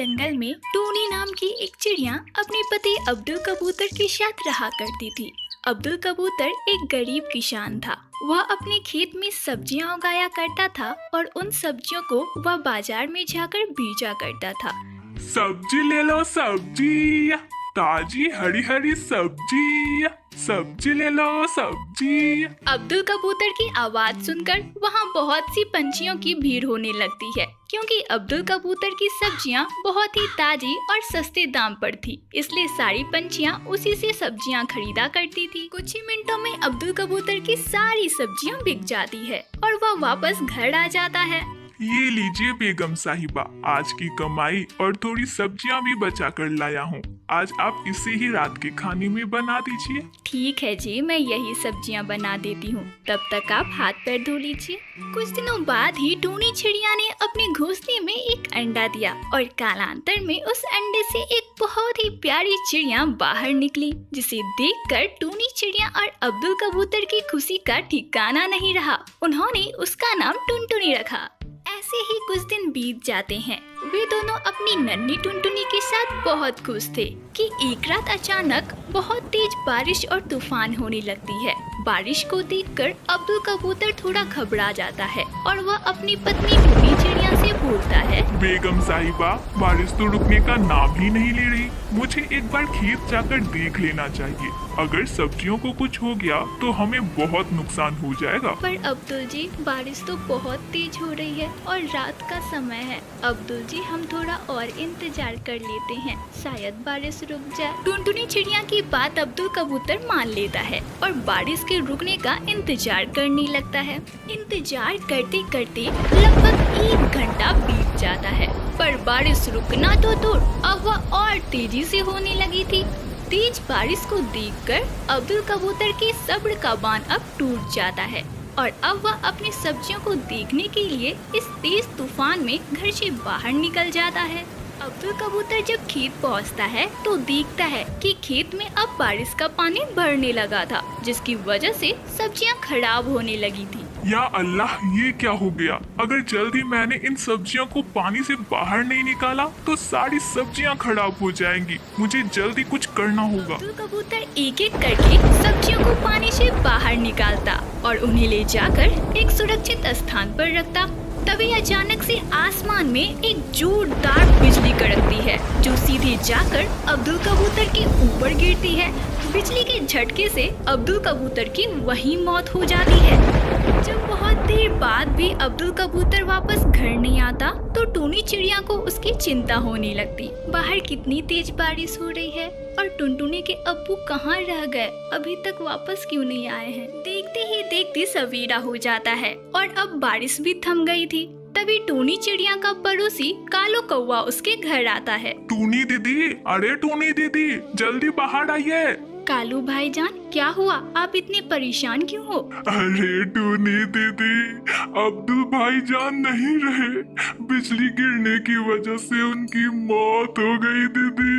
जंगल में टूनी नाम की एक चिड़िया अपने पति अब्दुल कबूतर के साथ रहा करती थी। अब्दुल कबूतर एक गरीब किसान था। वह अपने खेत में सब्जियां उगाया करता था और उन सब्जियों को वह बाजार में जाकर बेचा करता था। सब्जी ले लो सब्जी, ताजी हरी हरी सब्जी, सब्जी ले लो सब्जी। अब्दुल कबूतर की आवाज सुनकर वहाँ बहुत सी पंछियों की भीड़ होने लगती है, क्योंकि अब्दुल कबूतर की सब्जियाँ बहुत ही ताजी और सस्ते दाम पर थी। इसलिए सारी पंछियाँ उसी से सब्जियाँ खरीदा करती थी। कुछ ही मिनटों में अब्दुल कबूतर की सारी सब्जियाँ बिक जाती है और वह वापस घर आ जाता है। ये लीजिए बेगम साहिबा, आज की कमाई और थोड़ी सब्जियां भी बचा कर लाया हूँ। आज आप इसे ही रात के खाने में बना दीजिए। ठीक है जी, मैं यही सब्जियां बना देती हूँ। तब तक आप हाथ पैर धो लीजिए। कुछ दिनों बाद ही टूनी चिड़िया ने अपने घोंसले में एक अंडा दिया और कालांतर में उस अंडे से एक बहुत ही प्यारी चिड़िया बाहर निकली, जिसे देखकर टूनी चिड़िया और अब्दुल कबूतर की खुशी का ठिकाना नहीं रहा। उन्होंने उसका नाम टुनटुनी रखा। ऐसे ही कुछ दिन बीत जाते हैं। वे दोनों अपनी नन्ही टुनटुनी के साथ बहुत खुश थे कि एक रात अचानक बहुत तेज बारिश और तूफान होने लगती है। बारिश को देखकर अब्दुल कबूतर थोड़ा घबरा जाता है और वह अपनी पत्नी टूनी चिड़िया से बोलता है, बेगम साहिबा, बारिश तो रुकने का नाम ही नहीं ले रही। मुझे एक बार खेत जाकर देख लेना चाहिए। अगर सब्जियों को कुछ हो गया तो हमें बहुत नुकसान हो जाएगा। पर अब्दुल जी, बारिश तो बहुत तेज हो रही है और रात का समय है। अब्दुल जी, हम थोड़ा और इंतजार कर लेते हैं, शायद बारिश रुक जाए। टुनटुनी चिड़िया की बात अब्दुल कबूतर मान लेता है और बारिश के रुकने का इंतजार करने लगता है। इंतजार करते करते लगभग 1 घंटा बीत जाता है, पर बारिश रुकना तो दूर, अब वह और तेजी से होने लगी थी। तेज बारिश को देखकर अब्दुल कबूतर के सब्र का बांध अब टूट जाता है और अब वह अपनी सब्जियों को देखने के लिए इस तेज तूफान में घर से बाहर निकल जाता है। अब्दुल कबूतर जब खेत पहुंचता है तो देखता है कि खेत में अब बारिश का पानी भरने लगा था, जिसकी वजह से सब्जियां खराब होने लगी थी। या अल्लाह, ये क्या हो गया? अगर जल्दी मैंने इन सब्जियों को पानी से बाहर नहीं निकाला तो सारी सब्जियां खराब हो जाएंगी। मुझे जल्दी कुछ करना होगा। अब्दुल कबूतर एक एक करके सब्जियों को पानी से बाहर निकालता और उन्हें ले जाकर एक सुरक्षित स्थान पर रखता। तभी अचानक से आसमान में एक जोरदार बिजली कड़कती है, जो सीधे जाकर अब्दुल कबूतर के ऊपर गिरती है। बिजली के झटके से अब्दुल कबूतर की वहीं मौत हो जाती है। जब बहुत देर बाद भी अब्दुल कबूतर वापस घर नहीं आता तो टूनी चिड़िया को उसकी चिंता होने लगती। बाहर कितनी तेज बारिश हो रही है और टुनटुनी के अब्बू कहाँ रह गए, अभी तक वापस क्यों नहीं आए हैं। देखते ही देखते सवेरा हो जाता है और अब बारिश भी थम गई थी। तभी टूनी चिड़िया का पड़ोसी कालो कौवा उसके घर आता है। टूनी दीदी, अरे टूनी दीदी, जल्दी बाहर आइए। कालू भाईजान, क्या हुआ? आप इतने परेशान क्यों हो? अरे टूनी दीदी, अब्दुल भाईजान नहीं रहे। बिजली गिरने की वजह से उनकी मौत हो गई दीदी।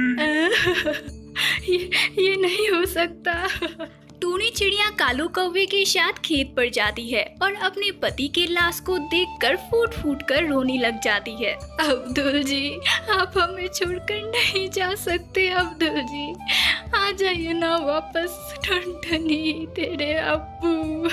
ये नहीं हो सकता। टूनी चिड़िया कालू कौवे के साथ खेत पर जाती है और अपने पति के लाश को देखकर फूट फूट कर रोने लग जाती है। अब्दुल जी, आप हमें छोड़कर नहीं जा सकते। अब्दुल जी, आ जाइए ना वापस। टुनटुनी, तेरे अब्बू।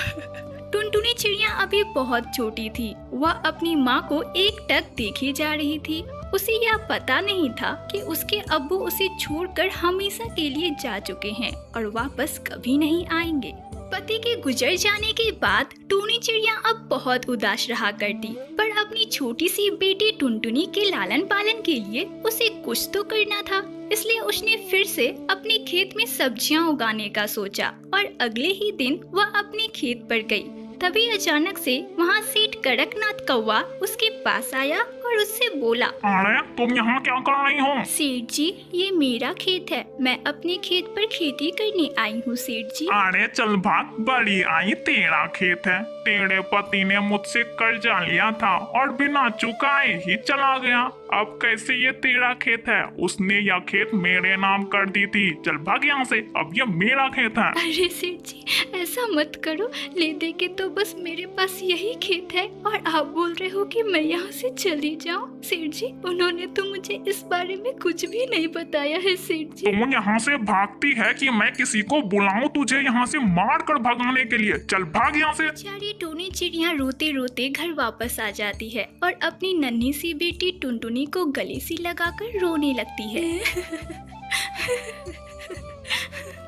टुनटुनी चिड़िया अभी बहुत छोटी थी। वह अपनी माँ को एकटक देखे जा रही थी। उसे यह पता नहीं था कि उसके अब्बू उसे छोड़कर हमेशा के लिए जा चुके हैं और वापस कभी नहीं आएंगे। पति के गुजर जाने के बाद टूनी चिड़िया अब बहुत उदास रहा करती, पर अपनी छोटी सी बेटी टुनटुनी के लालन पालन के लिए उसे कुछ तो करना था। इसलिए उसने फिर से अपने खेत में सब्जियां उगाने का सोचा और अगले ही दिन वह अपने खेत पर गई। तभी अचानक से वहाँ सेठ कड़कनाथ कौवा उसके पास आया और उससे बोला, अरे तुम यहाँ क्या कर रही हो? सेठ जी, ये मेरा खेत है, मैं अपने खेत पर खेती करने आई हूँ सेठ जी। अरे चल भाग, बड़ी आई, तेरा खेत है। तेरे पति ने मुझसे कर्जा लिया था और बिना चुकाए ही चला गया। अब कैसे ये तेरा खेत है? उसने यह खेत मेरे नाम कर दी थी। चल भाग यहाँ से, अब ये मेरा खेत है। अरे सेठ जी, ऐसा मत करो, ले दे के तो बस मेरे पास यही खेत है और आप बोल रहे हो कि मैं यहाँ से चली जाऊँ। सेठ जी, उन्होंने तो मुझे इस बारे में कुछ भी नहीं बताया है सेठ जी। तुम यहाँ से भागती है कि मैं किसी को बुलाऊं तुझे यहाँ से मार कर भगाने के लिए? चल भाग यहाँ से। बेचारी टूनी चिड़िया रोते रोते घर वापस आ जाती है और अपनी नन्ही सी बेटी टुनटुनी को गले से लगाकर रोने लगती है।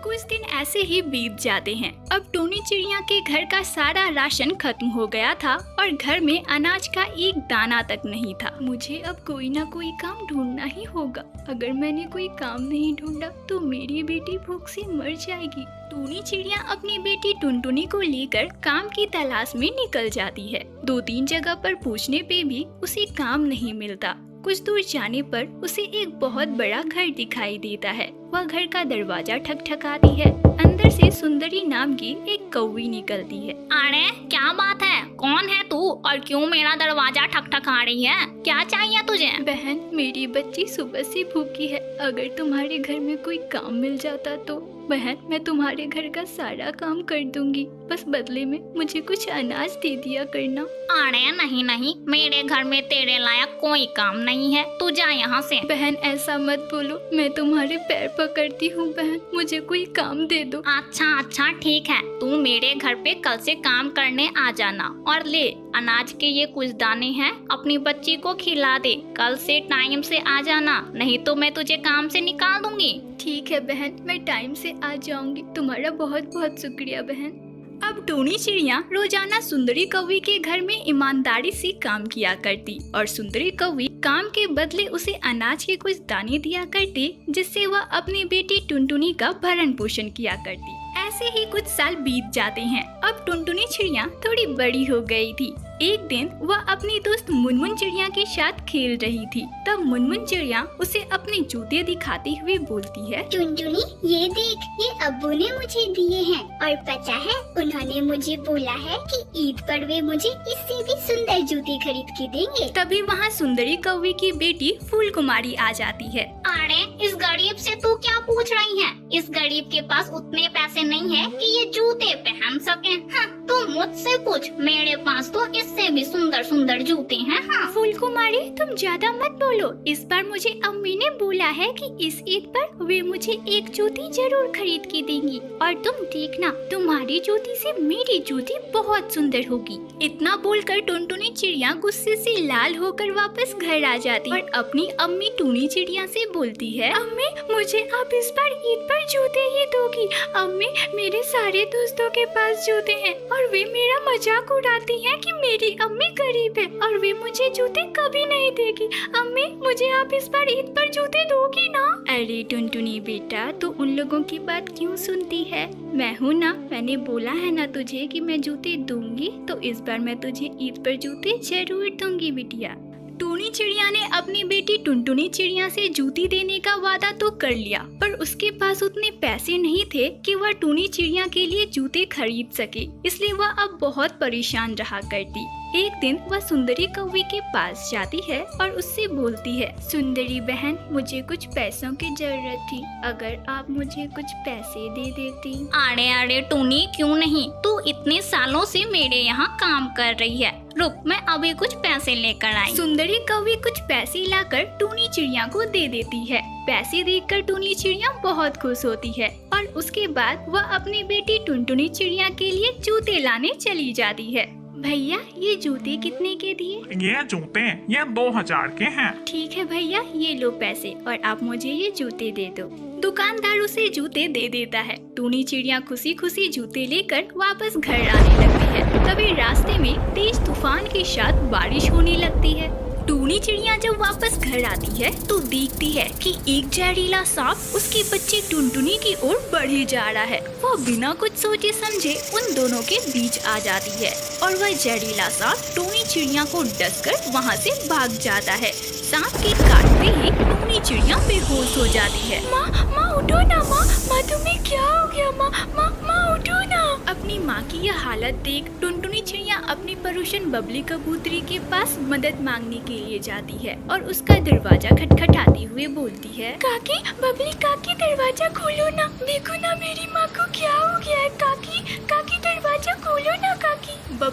कुछ दिन ऐसे ही बीत जाते हैं। अब टोनी चिड़िया के घर का सारा राशन खत्म हो गया था और घर में अनाज का एक दाना तक नहीं था। मुझे अब कोई ना कोई काम ढूंढना ही होगा। अगर मैंने कोई काम नहीं ढूंढा तो मेरी बेटी भूख से मर जाएगी। टोनी चिड़िया अपनी बेटी टुनटुनी को लेकर काम की तलाश में निकल जाती है। 2-3 जगह पर पूछने पे भी उसे काम नहीं मिलता। कुछ दूर जाने पर उसे एक बहुत बड़ा घर दिखाई देता है। वह घर का दरवाजा ठकठकाती है। अंदर से सुंदरी नाम की एक कौवी निकलती है। अरे क्या बात है, कौन है तू और क्यों मेरा दरवाजा ठकठका रही है? क्या चाहिए तुझे? बहन, मेरी बच्ची सुबह से भूखी है। अगर तुम्हारे घर में कोई काम मिल जाता तो बहन, मैं तुम्हारे घर का सारा काम कर दूंगी। बस बदले में मुझे कुछ अनाज दे दिया करना। अरे नहीं नहीं, मेरे घर में तेरे लायक कोई काम नहीं है, तू जा यहाँ से। बहन, ऐसा मत बोलो, मैं तुम्हारे पैर पकड़ती हूँ बहन, मुझे कोई काम दे दो। अच्छा अच्छा ठीक है, तू मेरे घर पे कल से काम करने आ जाना और ले अनाज के ये कुछ दाने हैं, अपनी बच्ची को खिला दे। कल से टाइम से आ जाना, नहीं तो मैं तुझे काम से निकाल दूंगी। ठीक है बहन, मैं टाइम से आ जाऊंगी। तुम्हारा बहुत बहुत शुक्रिया बहन। अब टोनी चिड़िया रोजाना सुंदरी कौवी के घर में ईमानदारी से काम किया करती और सुंदरी कौवी काम के बदले उसे अनाज के कुछ दाने दिया करती, जिससे वह अपनी बेटी टुनटुनी का भरण पोषण किया करती। ऐसे ही कुछ साल बीत जाते हैं। अब टुनटुनी चिड़िया थोड़ी बड़ी हो गई थी। एक दिन वह अपनी दोस्त मुनमुन चिड़िया के साथ खेल रही थी। तब मुनमुन चिड़िया उसे अपने जूते दिखाते हुए बोलती है, टुनटुनी, ये देख, ये अब्बू ने मुझे दिए हैं और पता है उन्होंने मुझे बोला है कि ईद पर वे मुझे इससे भी सुंदर जूते खरीद के देंगे। तभी वहाँ सुंदरी कौवी की बेटी फूल कुमारी आ जाती है। अरे इस गरीब से तू क्या पूछ रही है? इस गरीब के पास उतने पैसे नहीं है कि ये जूते पहन सके। हाँ, तू मुझसे पूछ, मेरे पास तो इससे भी सुंदर सुंदर जूते हैं। हाँ। फूल कुमारी, तुम ज्यादा मत बोलो। इस बार मुझे अम्मी ने बोला है कि इस ईद पर वे मुझे एक जूती जरूर खरीद के देंगी और तुम देखना, तुम्हारी जूती से मेरी जूती बहुत सुंदर होगी। इतना बोलकर टुनटुनी चिड़िया गुस्से से लाल होकर वापस घर आ जाती और अपनी अम्मी टूनी चिड़िया से बोलती है, अम्मी, मुझे आप इस बार ईद पर जूते ही दोगी। अम्मी, मेरे सारे दोस्तों के पास जूते हैं और वे मेरा मजाक उड़ाती हैं कि मेरी अम्मी गरीब है और वे मुझे जूते कभी नहीं देगी। अम्मी, मुझे आप इस बार ईद पर जूते दोगी ना? अरे टुनटुनी बेटा, तो उन लोगों की बात क्यों सुनती है? मैं हूँ ना, मैंने बोला है ना तुझे कि मैं जूते दूंगी, तो इस बार मैं तुझे ईद पर जूते जरूर दूंगी बिटिया। टूनी चिड़िया ने अपनी बेटी टुनटुनी चिड़िया से जूती देने का वादा तो कर लिया, पर उसके पास उतने पैसे नहीं थे कि वह टूनी चिड़िया के लिए जूते खरीद सके। इसलिए वह अब बहुत परेशान रहा करती। एक दिन वह सुंदरी कौवी के पास जाती है और उससे बोलती है, सुंदरी बहन, मुझे कुछ पैसों की जरूरत थी, अगर आप मुझे कुछ पैसे दे देती। अरे अरे टूनी, क्यों नहीं, तू इतने सालों से मेरे यहाँ काम कर रही है। रुक, मैं अभी कुछ पैसे लेकर आई। सुंदरी कौवी कुछ पैसे लाकर टूनी चिड़िया को दे देती है। पैसे देखकर टूनी चिड़िया बहुत खुश होती है और उसके बाद वह अपनी बेटी टुनटुनी चिड़िया के लिए जूते लाने चली जाती है। भैया, ये जूते कितने के दिए? ये जूते ये 2000 के हैं। ठीक है भैया, ये लो पैसे और आप मुझे ये जूते दे दो। दुकानदार उसे जूते दे देता है। टूनी चिड़िया खुशी खुशी जूते लेकर वापस घर आने लगती है। तभी रास्ते में तेज तूफान के साथ बारिश होने लगती है। टूनी चिड़िया जब वापस घर आती है तो देखती है कि एक जहरीला सांप उसकी बच्ची टुनटुनी की ओर बढ़े जा रहा है। वह बिना कुछ सोचे समझे उन दोनों के बीच आ जाती है और वह जहरीला सांप टूनी चिड़िया को डसकर वहाँ से भाग जाता है। सांप के काटते ही टूनी चिड़िया बेहोश हो जाती है। माँ, माँ उठो ना, माँ, माँ तुम्हें क्या हो गया? माँ, माँ, माँ उठो ना। अपनी माँ की यह हालत देख टुनटुनी चिड़िया अपनी परुशन बबली कबूतरी के पास मदद मांगने के लिए जाती है और उसका दरवाजा खटखटाते हुए बोलती है, काकी, बबली काकी, दरवाजा खोलो ना, देखो ना मेरी माँ को क्या हो गया है। काकी, काकी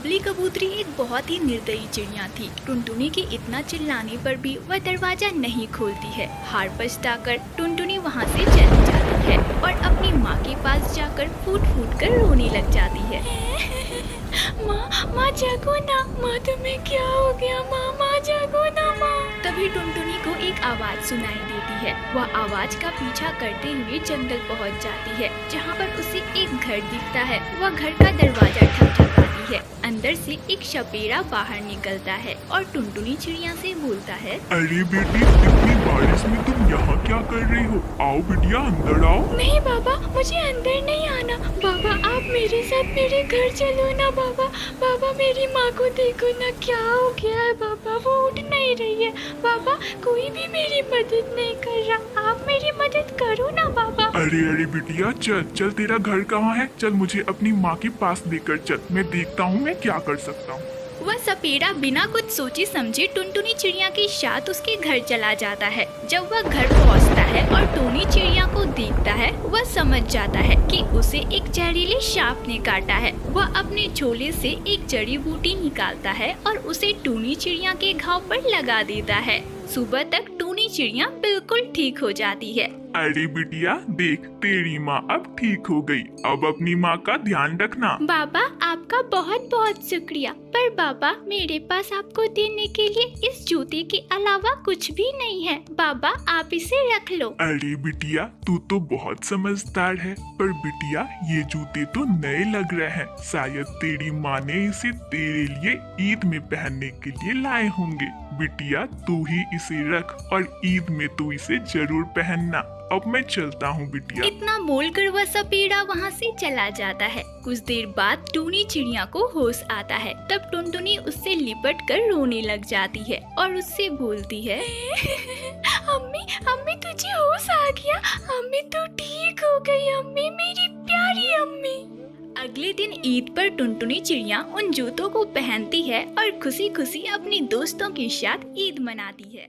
बबली कबूतरी एक बहुत ही निर्दयी चिड़िया थी। टुनटुनी के इतना चिल्लाने पर भी वह दरवाजा नहीं खोलती है। हार पछताकर टुनटुनी वहाँ से चली जाती है और अपनी माँ के पास जाकर फूट फूट कर रोने लग जाती है। माँ जागो ना, माँ तुम्हें क्या हो गया? माँ जागो ना माँ। तभी टुनटुनी को एक आवाज सुनाई देती है। वह आवाज का पीछा करते हुए जंगल पहुँच जाती है, जहाँ पर उसे एक घर दिखता है। वह घर का दरवाजा ठकठकाती है। अंदर से एक सपेरा बाहर निकलता है और टुनटुनी चिड़िया से बोलता है, अरे बेटी, इतनी बारिश में तुम यहाँ क्या कर रही हो? आओ बिटिया, अंदर आओ। नहीं बाबा, मुझे अंदर नहीं आना। बाबा आप मेरे साथ मेरे घर चलो ना बाबा। बाबा मेरी माँ को देखो ना, क्या हो गया है बाबा, वो उठ नहीं रही है। बाबा कोई भी मेरी मदद नहीं कर रहा, आप मेरी मदद करो ना बाबा। अरे बिटिया, चल चल, तेरा घर कहाँ है? चल मुझे अपनी माँ के पास लेकर चल, मैं देखता हूँ मैं क्या कर सकता हूँ। वह सपेरा बिना कुछ सोचे समझे टुनटुनी चिड़िया के साथ उसके घर चला जाता है। जब वह घर पहुंचता है और टुनी चिड़िया को देखता है, वह समझ जाता है कि उसे एक जहरीले सांप ने काटा है। वह अपने झोले से एक जड़ी बूटी निकालता है और उसे टुनी चिड़िया के घाव पर लगा देता है। सुबह तक टुनी चिड़िया बिल्कुल ठीक हो जाती है। अरे बिटिया देख, तेरी माँ अब ठीक हो गई। अब अपनी माँ का ध्यान रखना। बाबा आपका बहुत बहुत शुक्रिया, पर बाबा मेरे पास आपको देने के लिए इस जूते के अलावा कुछ भी नहीं है। बाबा आप इसे रख लो। अरे बिटिया, तू तो बहुत समझदार है, पर बिटिया ये जूते तो नए लग रहे हैं। शायद तेरी माँ ने इसे तेरे लिए ईद में पहनने के लिए लाए होंगे। बिटिया तू ही इसे रख और ईद में तू इसे जरूर पहनना। अब मैं चलता हूँ बिटिया। इतना बोलकर वह सपेरा वहाँ से चला जाता है। कुछ देर बाद टुनी चिड़िया को होश आता है। तब टुनटुनी उससे लिपट कर रोने लग जाती है और उससे बोलती है, अम्मी अम्मी तुझे होश आ गया, अम्मी तू ठीक हो गई, अम्मी मेरी प्यारी अम्मी। अगले दिन ईद पर टुनटुनी चिड़िया उन जूतों को पहनती है और खुशी खुशी अपने दोस्तों के साथ ईद मनाती है।